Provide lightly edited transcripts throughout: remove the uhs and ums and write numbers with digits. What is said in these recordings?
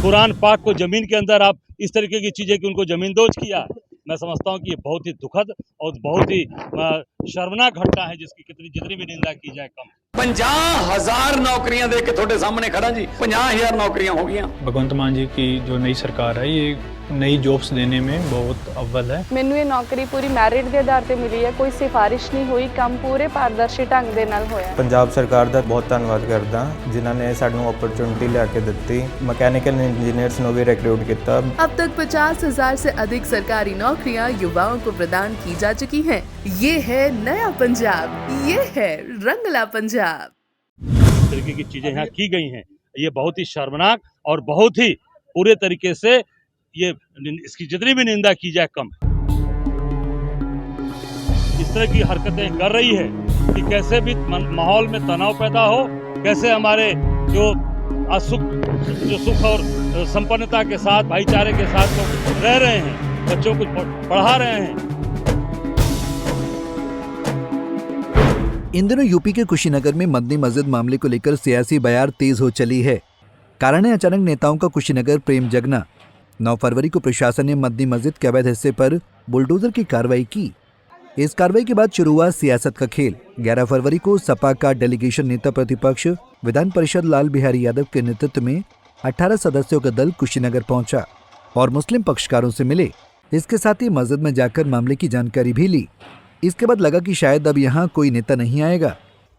कुरान पाक को जमीन के अंदर आप इस तरीके की चीजें कि उनको जमींदोज किया। मैं समझता हूँ कि ये बहुत ही दुखद और बहुत ही शर्मनाक घटना है जिसकी जितनी भी निंदा की जाए कम। 50,000 नौकरियां दे के थोड़े सामने खड़ा जी, 50,000 नौकरियां हो गई। भगवंत मान जी की जो नई सरकार है ये नई जॉब्स देने में बहुत अव्वल है। ਮੈਨੂੰ ਇਹ ਨੌਕਰੀ ਪੂਰੀ ਮੈਰਿਟ ਦੇ ਆਧਾਰ ਤੇ ਮਿਲੀ ਹੈ, ਕੋਈ ਸਿਫਾਰਿਸ਼ ਨਹੀਂ ਹੋਈ, ਕੰਮ ਪੂਰੇ ਪਾਰਦਰਸ਼ੀ ਢੰਗ ਦੇ ਨਾਲ ਹੋਇਆ। ਪੰਜਾਬ ਸਰਕਾਰ ਦਾ ਬਹੁਤ ਧੰਨਵਾਦ ਕਰਦਾ ਜਿਨ੍ਹਾਂ ਨੇ ਸਾਨੂੰ ਓਪਰਚੁਨਿਟੀ ਲਿਆ ਕੇ ਦਿੱਤੀ। ਮਕੈਨੀਕਲ ਇੰजीनियर्स ਨੂੰ भी रिक्रूट किया। अब तक 50,000 से अधिक सरकारी नौकरियां युवाओं को प्रदान की जा चुकी हैं। ये है नया पंजाब, ये है रंगला पंजाब। इस तरीके की चीजें यहाँ की गई हैं, ये बहुत ही शर्मनाक और बहुत ही पूरे तरीके से ये इसकी जितनी भी निंदा की जाए कम। इस तरह की हरकतें कर रही है कि कैसे भी माहौल में तनाव पैदा हो, कैसे हमारे जो सुख और संपन्नता के साथ भाईचारे के साथ लोग रह रहे हैं, बच्चों को पढ़ा रहे हैं। इन दिनों यूपी के कुशीनगर में मदनी मस्जिद मामले को लेकर सियासी बयार तेज हो चली है। कारण है अचानक नेताओं का कुशीनगर प्रेम जगना। 9 फरवरी को प्रशासन ने मदनी मस्जिद के अवैध हिस्से पर बुलडोजर की कार्रवाई की। इस कार्रवाई के बाद शुरू हुआ सियासत का खेल। 11 फरवरी को सपा का डेलीगेशन नेता प्रतिपक्ष विधान परिषद लाल बिहारी यादव के नेतृत्व में 18 सदस्यों का दल कुशीनगर पहुंचा और मुस्लिम पक्षकारों से मिले। इसके साथ ही मस्जिद में जाकर मामले की जानकारी भी ली। इसके बाद लगा कि शायद अब यहाँ कोई नेता नहीं आएगा,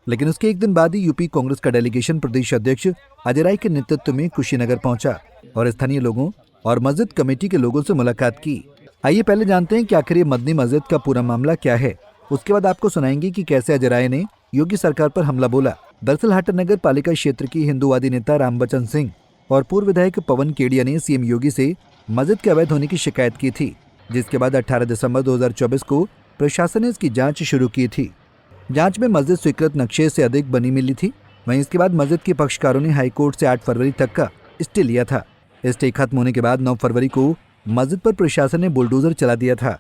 लेकिन उसके एक दिन बाद ही यूपी कांग्रेस का डेलीगेशन प्रदेश अध्यक्ष अजय राय के नेतृत्व में कुशीनगर पहुंचा और स्थानीय लोगों और मस्जिद कमेटी के लोगों से मुलाकात की। आइए पहले जानते हैं कि आखिर ये मदनी मस्जिद का पूरा मामला क्या है। उसके बाद आपको सुनाएंगे कि कैसे अजय राय ने योगी सरकार पर हमला बोला। दरअसल हाटा नगर पालिका क्षेत्र की हिंदूवादी नेता रामबचन सिंह और पूर्व विधायक पवन केडिया ने सीएम योगी से मस्जिद के अवैध होने की शिकायत की थी, जिसके बाद 18 दिसंबर 2024 को प्रशासन ने इसकी जांच शुरू की थी। जांच में मस्जिद स्वीकृत नक्शे से अधिक बनी मिली थी। वहीं इसके बाद मस्जिद के पक्षकारों ने हाईकोर्ट से 8 फरवरी तक का स्टे लिया था। स्टे खत्म होने के बाद 9 फरवरी को मस्जिद पर प्रशासन ने बुलडोजर चला दिया था।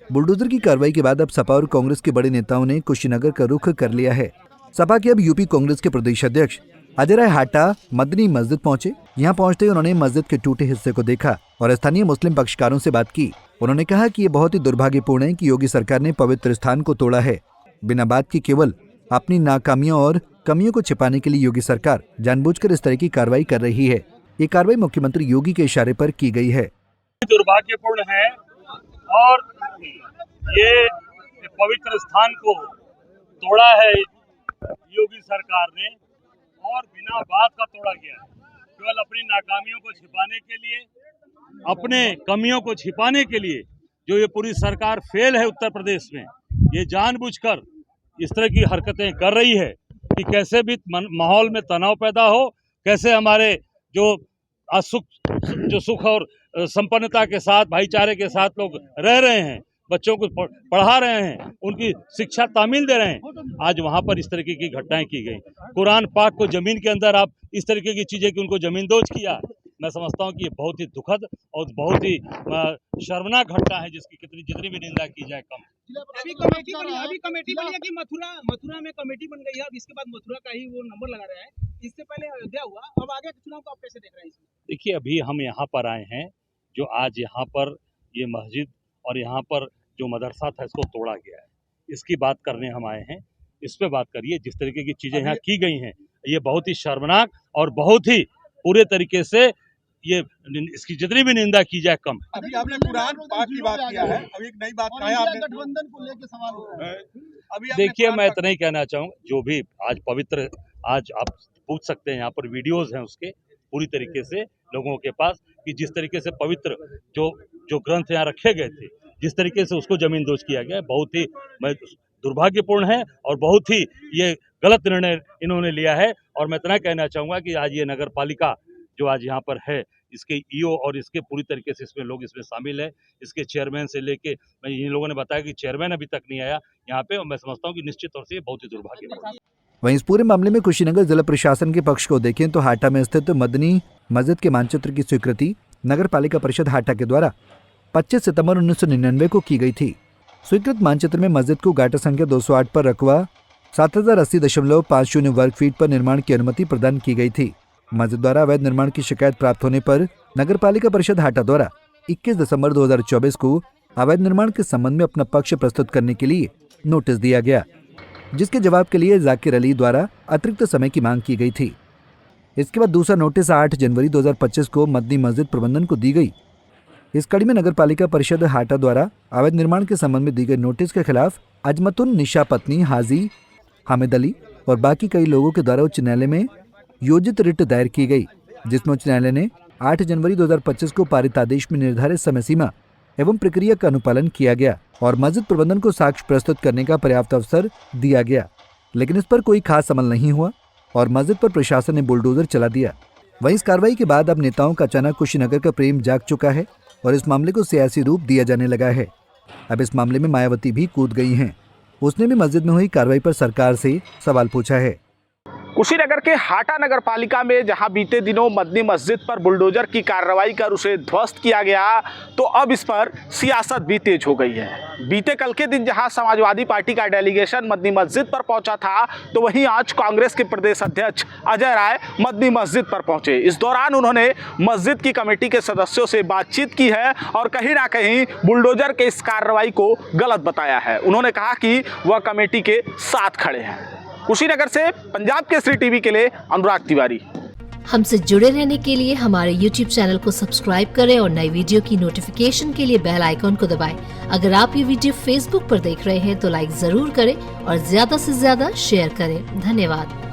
बुलडोजर की कार्रवाई के बाद अब सपा और कांग्रेस के बड़े नेताओं ने कुशीनगर का रुख कर लिया है। सपा के अब यूपी कांग्रेस के प्रदेश अध्यक्ष अजय राय हाटा मदनी मस्जिद पहुंचे। यहाँ पहुंचते ही उन्होंने मस्जिद के टूटे हिस्से को देखा और स्थानीय मुस्लिम पक्षकारों से बात की। उन्होंने कहा कि ये बहुत ही दुर्भाग्यपूर्ण है कि योगी सरकार ने पवित्र स्थान को तोड़ा है। बिना बात की केवल अपनी नाकामियों और कमियों को छिपाने के लिए योगी सरकार जानबूझकर इस तरह की कार्रवाई कर रही है। ये कार्रवाई मुख्यमंत्री योगी के इशारे पर की गई है। दुर्भाग्यपूर्ण है और ये पवित्र स्थान को तोड़ा है योगी सरकार ने और बिना बात का तोड़ा गया है। केवल अपनी नाकामियों को छिपाने के लिए, अपने कमियों को छिपाने के लिए जो ये पूरी सरकार फेल है उत्तर प्रदेश में, ये जानबूझकर इस तरह की हरकतें कर रही है कि कैसे भी माहौल में तनाव पैदा हो, कैसे हमारे जो सुख और संपन्नता के साथ भाईचारे के साथ लोग रह रहे हैं, बच्चों को पढ़ा रहे हैं, उनकी शिक्षा तामील दे रहे हैं। आज वहाँ पर इस तरीके की घटनाएं की गई। कुरान पाक को जमीन के अंदर आप इस तरीके की चीजें कि उनको जमींदोज किया। मैं समझता हूँ कि ये बहुत ही दुखद और बहुत ही शर्मनाक घटना है जिसकी जितनी भी निंदा की जाए कम। अभी कमेटी बनी है कि मथुरा में कमेटी बन गई है। अब इसके बाद मथुरा का ही वो नंबर लगा रहा है। इससे पहले अयोध्या हुआ, अब आगे चुनाव को आप कैसे देख रहे हैं? देखिए, अभी हम यहाँ पर आए हैं, जो आज यहाँ पर ये मस्जिद और यहाँ पर जो मदरसा था इसको तोड़ा गया है, इसकी बात करने हम आए हैं। इस पे बात करिए। जिस तरीके की चीजें यहाँ की गई हैं ये बहुत ही शर्मनाक और बहुत ही पूरे तरीके से ये इसकी जितनी भी निंदा की जाए कम। अभी आपने कुरान पाक की बात किया है, अभी एक नई बात कहा है आपने, गठबंधन को लेकर सवाल हो रहा है। अभी देखिए, मैं इतना ही कहना चाहूँगा, जो भी आज पवित्र, आज आप पूछ सकते हैं, यहाँ पर वीडियोज हैं उसके पूरी तरीके से लोगों के पास कि जिस तरीके से पवित्र जो ग्रंथ यहाँ रखे गए थे, जिस तरीके से उसको जमींदोज किया गया, बहुत ही दुर्भाग्यपूर्ण है और बहुत ही ये गलत निर्णय इन्होंने लिया है। और मैं इतना कहना चाहूँगा कि आज ये नगर पालिका जो आज यहाँ पर है, इसके ईओ और इसके पूरी तरीके से इसमें लोग इसमें शामिल है। इसके चेयरमैन से लेके, मैं इन लोगों ने बताया कि चेयरमैन अभी तक नहीं आया यहाँ पे, और मैं समझता हूँ कि निश्चित तौर से ये बहुत ही दुर्भाग्यपूर्ण है। वहीं इस पूरे मामले में कुशीनगर जिला प्रशासन के पक्ष को देखें तो हाटा में स्थित मदनी मस्जिद के मानचित्र की स्वीकृति नगर पालिका परिषद हाटा के द्वारा 25 सितंबर 1999 को की गई थी। स्वीकृत मानचित्र में मस्जिद को गाटा संख्या 208 पर रकबा 7080.50 वर्ग फीट पर निर्माण की अनुमति प्रदान की गई थी। मस्जिद द्वारा अवैध निर्माण की शिकायत प्राप्त होने पर नगरपालिका परिषद हाटा द्वारा 21 दिसंबर 2024 को अवैध निर्माण के संबंध में अपना पक्ष प्रस्तुत करने के लिए नोटिस दिया गया, जिसके जवाब के लिए जाकिर अली द्वारा अतिरिक्त समय की मांग की गई थी। इसके बाद दूसरा नोटिस 8 जनवरी 2025 को मदनी मस्जिद प्रबंधन को दी गई। इस कड़ी में नगरपालिका परिषद हाटा द्वारा अवैध निर्माण के संबंध में दी गई नोटिस के खिलाफ अजमतुन निशा पत्नी हाजी हामिद अली और बाकी कई लोगों के द्वारा उच्च न्यायालय में योजित रिट दायर की गई, जिसमें उच्च न्यायालय ने 8 जनवरी 2025 को पारित आदेश में निर्धारित समय सीमा एवं प्रक्रिया का अनुपालन किया गया और मस्जिद प्रबंधन को साक्ष्य प्रस्तुत करने का पर्याप्त अवसर दिया गया, लेकिन इस पर कोई खास अमल नहीं हुआ और मस्जिद पर प्रशासन ने बुलडोजर चला दिया। वहीं इस कार्रवाई के बाद अब नेताओं का अचानक कुशीनगर का प्रेम जाग चुका है और इस मामले को सियासी रूप दिया जाने लगा है। अब इस मामले में मायावती भी कूद गई हैं। उसने भी मस्जिद में हुई कार्रवाई पर सरकार से सवाल पूछा है। कुशीनगर के हाटा नगर पालिका में जहां बीते दिनों मदनी मस्जिद पर बुलडोजर की कार्रवाई कर उसे ध्वस्त किया गया, तो अब इस पर सियासत भी तेज हो गई है। बीते कल के दिन जहां समाजवादी पार्टी का डेलीगेशन मदनी मस्जिद पर पहुंचा था, तो वहीं आज कांग्रेस के प्रदेश अध्यक्ष अजय राय मदनी मस्जिद पर पहुंचे। इस दौरान उन्होंने मस्जिद की कमेटी के सदस्यों से बातचीत की है और कहीं ना कहीं बुलडोजर के इस कार्रवाई को गलत बताया है। उन्होंने कहा कि वह कमेटी के साथ खड़े हैं। कुशीनगर से पंजाब केसरी टीवी के लिए अनुराग तिवारी। हमसे जुड़े रहने के लिए हमारे YouTube चैनल को सब्सक्राइब करें और नई वीडियो की नोटिफिकेशन के लिए बेल आइकॉन को दबाएं। अगर आप ये वीडियो Facebook पर देख रहे हैं तो लाइक जरूर करें और ज्यादा से ज्यादा शेयर करें। धन्यवाद।